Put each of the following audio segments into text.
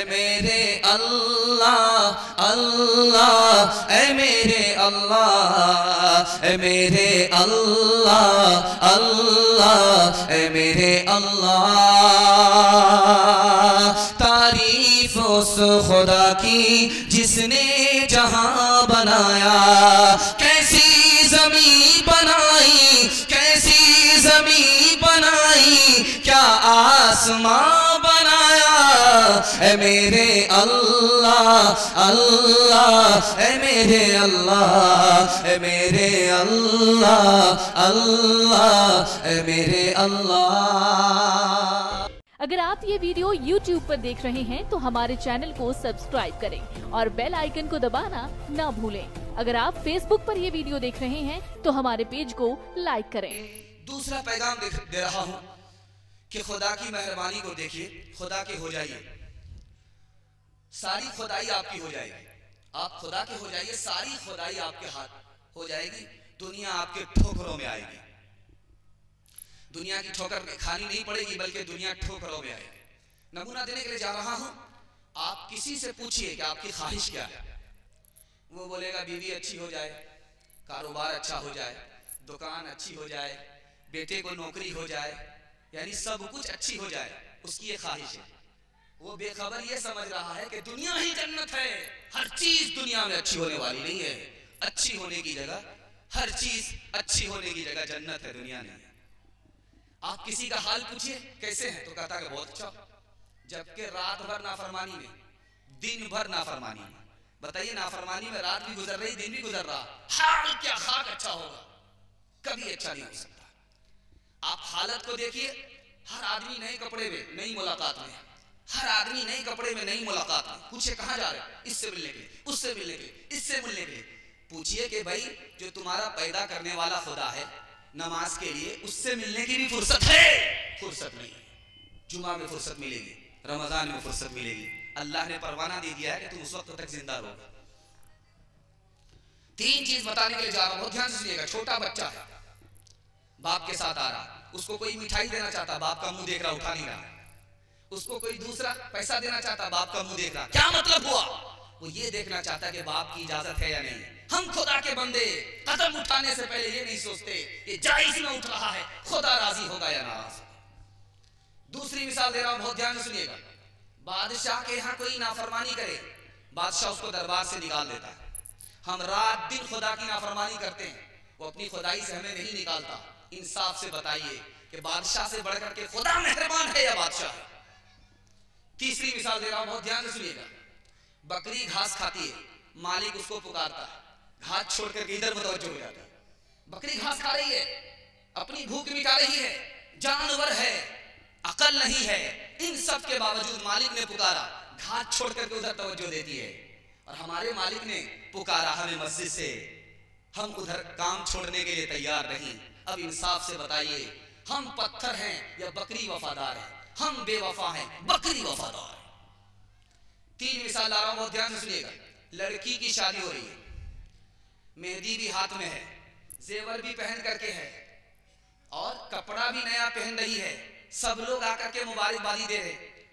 मेरे अल्लाह अल्लाह ऐ मेरे अल्लाह ऐ मेरे अल्लाह अल्लाह ऐ मेरे अल्लाह। तारीफ उस खुदा की जिसने जहां बनाया, कैसी ज़मीं बनाई, कैसी ज़मीं बनाई, क्या आसमां बनाया। ऐ मेरे अल्लाह अल्लाह ऐ मेरे अल्लाह ऐ मेरे अल्लाह अल्लाह ऐ मेरे अल्लाह। अगर आप ये वीडियो YouTube पर देख रहे हैं तो हमारे चैनल को सब्सक्राइब करें और बेल आइकन को दबाना ना भूलें। अगर आप Facebook पर ये वीडियो देख रहे हैं तो हमारे पेज को लाइक करें। दूसरा पैगाम दे रहा हूँ कि खुदा की मेहरबानी को देखिए, खुदा के हो जाइए, सारी खुदाई आपकी हो जाएगी। आप खुदा के हो जाइए, सारी खुदाई आपके हाथ हो जाएगी। दुनिया आपके ठोकरों में आएगी। दुनिया की ठोकर खानी नहीं पड़ेगी, बल्कि दुनिया ठोकरों में आएगी। नमूना देने के लिए जा रहा हूं। आप किसी से पूछिए कि आपकी ख्वाहिश क्या है। वो बोलेगा बीवी अच्छी हो जाए, कारोबार अच्छा हो जाए, दुकान अच्छी हो जाए, बेटे को नौकरी हो जाए, यानी सब कुछ अच्छी हो जाए, उसकी ये ख्वाहिश है। वो बेखबर ये समझ रहा है कि दुनिया ही जन्नत है। हर चीज दुनिया में अच्छी होने वाली नहीं है। अच्छी होने की जगह, हर चीज अच्छी होने की जगह जन्नत है, दुनिया नहीं है। आप किसी का हाल पूछिए कैसे है, तो कहता है बहुत अच्छा, जबकि रात भर नाफरमानी में, दिन भर नाफरमानी में। बताइए, नाफरमानी में रात भी गुजर रही, दिन भी गुजर रहा, हाल क्या खाक अच्छा होगा? कभी अच्छा नहीं हो सकता। आप हालत को देखिए, हर आदमी नए कपड़े में, नई मुलाकात में, हर आदमी नए कपड़े में, नई मुलाकात में। पूछिए कहां जा रहे हैं? इससे मिलने के लिए, उससे मिलने के लिए, इससे मिलने के लिए। पूछिए कि भाई जो तुम्हारा पैदा करने वाला खुदा है, नमाज के लिए, उससे मिलने की भी फुर्सत है? फुर्सत नहीं है। जुमा में फुर्सत मिलेगी, रमजान में फुर्सत मिलेगी। अल्लाह ने परवाना दे दिया है कि तुम उस वक्त तक जिंदा रहो। तीन चीज बताने के लिए जा रहा हूं, बहुत ध्यान से सुनिएगा। छोटा बच्चा है, बाप के साथ आ रहा, उसको कोई मिठाई देना चाहता, बाप का मुंह देख रहा, उठा नहीं रहा। उसको कोई दूसरा पैसा देना चाहता, बाप का मुंह देख रहा। क्या मतलब हुआ? वो ये देखना चाहता कि बाप की इजाजत है या नहीं। हम खुदा के बंदे कदम उठाने से पहले ये नहीं सोचते ये जायज में उठ रहा है, खुदा राजी होगा या नाराज। दूसरी मिसाल दे रहा हूं, बहुत ध्यान से सुनिएगा। बादशाह के यहाँ कोई नाफरमानी करे, बादशाह उसको दरबार से निकाल देता है। हम रात दिन खुदा की नाफरमानी करते हैं, वो अपनी खुदाई से हमें नहीं निकालता। इंसाफ से बताइए कि बादशाह से बढ़कर के खुदा मेहरबान है या बादशाह है? तीसरी मिसाल दे रहा हूं, बहुत ध्यान से सुनिएगा। बकरी घास खाती है, मालिक उसको पुकारता है, घास छोड़ करके इधर मुतवज्जो हो जाता है। बकरी घास खा रही है, अपनी भूख मिटा रही है, जानवर है, अकल नहीं है, इन सब के बावजूद मालिक ने पुकारा, घास छोड़ करके उधर तवज्जो देती है। और हमारे मालिक ने पुकारा हमें मस्जिद से, हम उधर काम छोड़ने के लिए तैयार नहीं। अब इंसाफ से बताइए, हम पत्थर हैं या बकरी वफादार है? हम बेवफा हैं, बकरी वफादार है। तीन मिसाल आ रहा हूं, बहुत ध्यान से सुनिएगा। लड़की की शादी हो रही है, मेहंदी भी हाथ में है, जेवर भी पहन करके है, और कपड़ा भी नया पहन रही है। सब लोग आकर के मुबारकबादी दे रहे,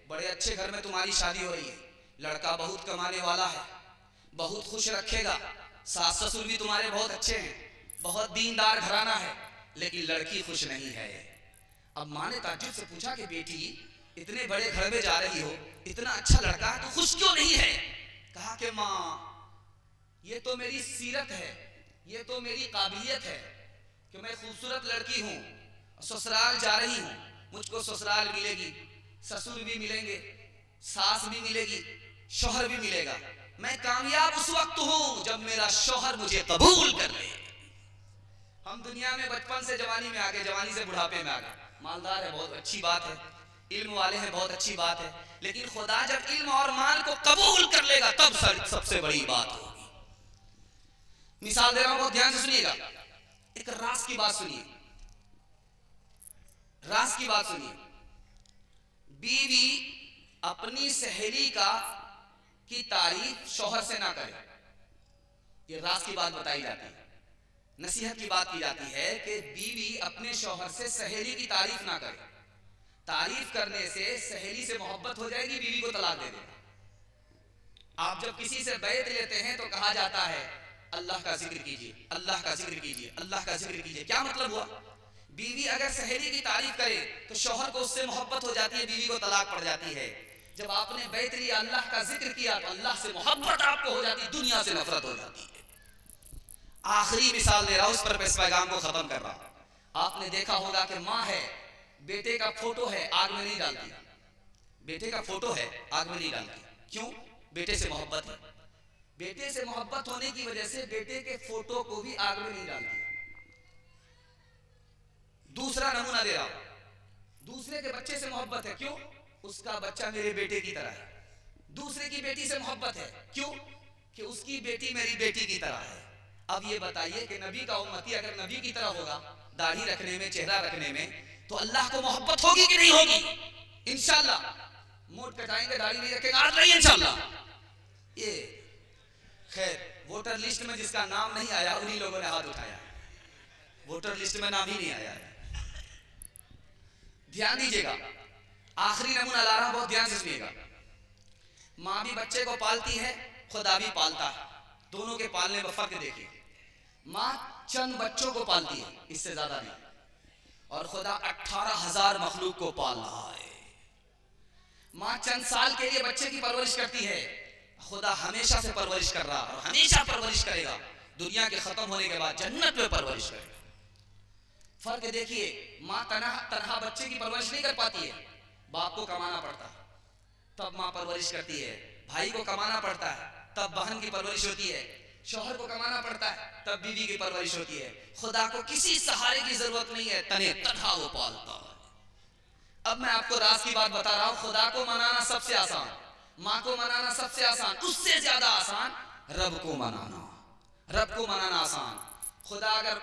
बड़े अच्छे घर में तुम्हारी शादी हो रही है, लड़का बहुत कमाने वाला है, बहुत खुश रखेगा, सास ससुर भी तुम्हारे बहुत अच्छे हैं, बहुत दीनदार घराना है, लेकिन लड़की खुश नहीं है। अब माँ ने ताज्जुब से पूछा कि बेटी इतने बड़े घर में जा रही हो, इतना अच्छा लड़का है, तो खुश क्यों नहीं है? कहा कि माँ ये तो मेरी सीरत है, ये तो मेरी काबिलियत है कि मैं खूबसूरत लड़की हूँ, ससुराल जा रही हूँ, मुझको ससुराल मिलेगी, ससुर भी मिलेंगे, सास भी मिलेगी, शौहर भी मिलेगा। मैं कामयाब उस वक्त हूँ जब मेरा शौहर मुझे कबूल कर ले। हम दुनिया में बचपन से जवानी में आ गए, जवानी से बुढ़ापे में आ गए। मालदार है, बहुत अच्छी बात है, इल्म वाले हैं, बहुत अच्छी बात है, लेकिन खुदा जब इल्म और माल को कबूल कर लेगा तब सबसे बड़ी बात होगी। मिसाल दे रहा हूं, बहुत ध्यान से सुनिएगा। एक राज की बात सुनिए, राज की बात सुनिए। बीवी अपनी सहेली की तारीफ शौहर से ना करे, ये राज की बात बताई जाती है। नसीहत की बात की जाती है कि बीवी अपने शौहर से सहेली की तारीफ ना करे। तारीफ करने से सहेली से मोहब्बत हो जाएगी, बीवी को तलाक दे देगा। आप जब किसी से बैत लेते हैं तो कहा जाता है अल्लाह का जिक्र कीजिए, अल्लाह का जिक्र कीजिए, अल्लाह का जिक्र कीजिए। क्या मतलब हुआ? बीवी अगर सहेली की तारीफ करे तो शौहर को उससे मोहब्बत हो जाती है, बीवी को तलाक पड़ जाती है। जब आपने बैत लिया, अल्लाह का जिक्र किया तो अल्लाह से मोहब्बत आपको हो जाती, दुनिया से नफरत हो जाती है। आखिरी मिसाल दे रहा हूं, उस पर इस पैगाम को खत्म कर रहा हूं। आपने देखा होगा कि माँ है, बेटे का फोटो है, आग में नहीं डालती। बेटे का फोटो है, आग में नहीं डालती। क्यों? बेटे से मोहब्बत है। बेटे से मोहब्बत होने की वजह से बेटे के फोटो को भी आग में नहीं डालती। दूसरा नमूना दे रहा हूं, दूसरे के बच्चे से मोहब्बत है। क्यों? उसका बच्चा मेरे बेटे की तरह है। दूसरे की बेटी से मोहब्बत है। क्यों? कि उसकी बेटी मेरी बेटी की तरह है। अब ये बताइए कि नबी का उम्मती अगर नबी की तरह होगा, दाढ़ी रखने में, चेहरा रखने में, तो अल्लाह को मोहब्बत होगी कि नहीं होगी? इंशाअल्लाह। मोट कटाएंगे, दाढ़ी नहीं रखेंगे, आज नहीं इंशाअल्लाह। ये खैर, वोटर लिस्ट में जिसका नाम नहीं आया उन्हीं लोगों ने हाथ उठाया। वोटर लिस्ट में नाम ही नहीं आया। ध्यान दीजिएगा, आखिरी नमूना ला रहा, बहुत ध्यान से सुनिएगा। माँ भी बच्चे को पालती है, खुदा भी पालता है। दोनों के पालने में फर्क देखिए। माँ चंद बच्चों को पालती है, इससे ज्यादा नहीं, और खुदा 18,000 मखलूक को पाल रहा है। माँ चंद साल के लिए बच्चे की परवरिश करती है, खुदा हमेशा से परवरिश कर रहा और हमेशा परवरिश करेगा। दुनिया के खत्म होने के बाद जन्नत में परवरिश करेगा। फर्क देखिए, माँ तनहा बच्चे की परवरिश नहीं कर पाती है, बाप को कमाना पड़ता है, तब माँ परवरिश करती है। भाई को कमाना पड़ता है, तब बहन की परवरिश होती है। शौहर को कमाना पड़ता है, तब बीवी की परवरिश होती है। खुदा को किसी सहारे की जरूरत नहीं है, तने तनहा वो पालता है। अब मैं आपको राज की बात बता रहा हूं, खुदा को मनाना सबसे आसान, माँ को मनाना सबसे आसान, उससे ज्यादा आसान रब को मनाना। रब को मनाना आसान। खुदा अगर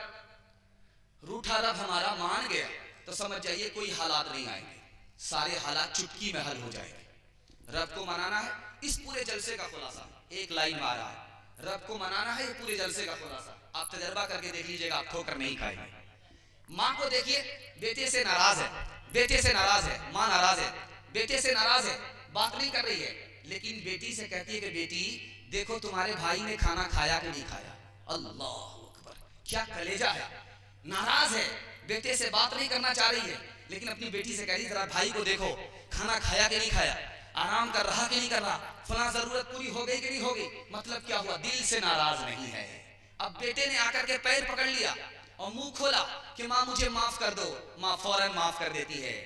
रूठा रब हमारा मान गया तो समझ जाइए कोई हालात नहीं आएंगे, सारे हालात चुटकी में हल हो जाएंगे। रब को मनाना है, इस पूरे जलसे का खुलासा एक लाइन में आ रहा है। रब को मनाना है, ये पूरे जलसे का खुलासा। आप तजर्बा करके देख लीजिएगा, आप ठोकर नहीं खाएंगे। माँ को देखिए, बेटे से नाराज है, बेटे से नाराज है, माँ नाराज है, बेटे से नाराज है, बात नहीं कर रही है, लेकिन बेटी से कहती है कि बेटी देखो तुम्हारे भाई ने खाना खाया कि नहीं खाया। अल्लाह अकबर, क्या कलेजा है। नाराज है, बेटे से बात नहीं करना चाह रही है, लेकिन अपनी बेटी से कह रही जरा भाई को देखो खाना खाया कि नहीं खाया, आराम कर रहा कि नहीं कर रहा, फला जरूरत पूरी हो गई कि नहीं हो गई। मतलब क्या हुआ? दिल से नाराज नहीं है। अब बेटे ने आकर के पैर पकड़ लिया और मुंह खोला कि माँ मुझे माफ कर दो, माँ फौरन माफ कर देती है।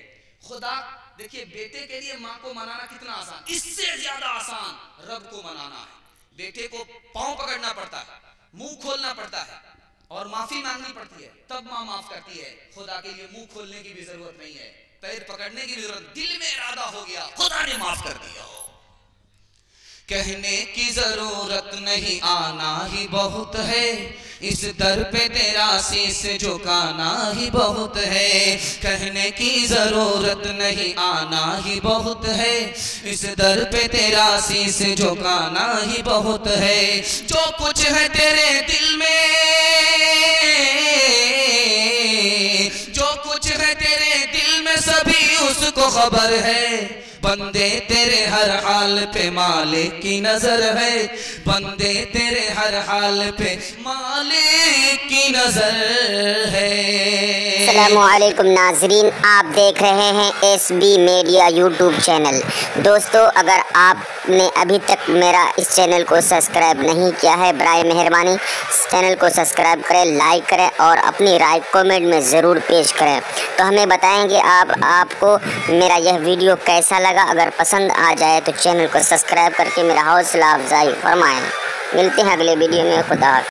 खुदा देखिए, बेटे के लिए माँ को मनाना कितना आसान, इससे ज्यादा आसान रब को मनाना है। बेटे को पांव पकड़ना पड़ता है, मुंह खोलना पड़ता है और माफी मांगनी पड़ती है, तब माँ माफ करती है। खुदा के लिए मुंह खोलने की भी जरूरत नहीं है, पैर पकड़ने की भी जरूरत, दिल में इरादा हो गया, खुदा ने माफ कर दिया। कहने की जरूरत नहीं, आना ही बहुत है, इस दर पे तेरा शीश झुकाना ही बहुत है। कहने की जरूरत नहीं, आना ही बहुत है, इस दर पे तेरा शीश झुकाना ही बहुत है। जो कुछ है तेरे दिल में, जो कुछ है तेरे दिल में सभी उसको खबर है। बंदे तेरे हर हाल पे मालिक की नजर है, बंदे तेरे हर हाल पे मालिक की नजर है। अस्सलामुअलैकुम नाजरीन, आप देख रहे हैं SB मीडिया यूट्यूब चैनल। दोस्तों, अगर आपने अभी तक मेरा इस चैनल को सब्सक्राइब नहीं किया है, बराए मेहरबानी इस चैनल को सब्सक्राइब करें, लाइक करें और अपनी राय कमेंट में ज़रूर पेश करें। तो हमें बताएंगे आपको मेरा यह वीडियो कैसा लगा। अगर पसंद आ जाए तो चैनल को सब्सक्राइब करके मेरा हौसला अफजाई फरमाएं। मिलते हैं अगले वीडियो में। खुदा।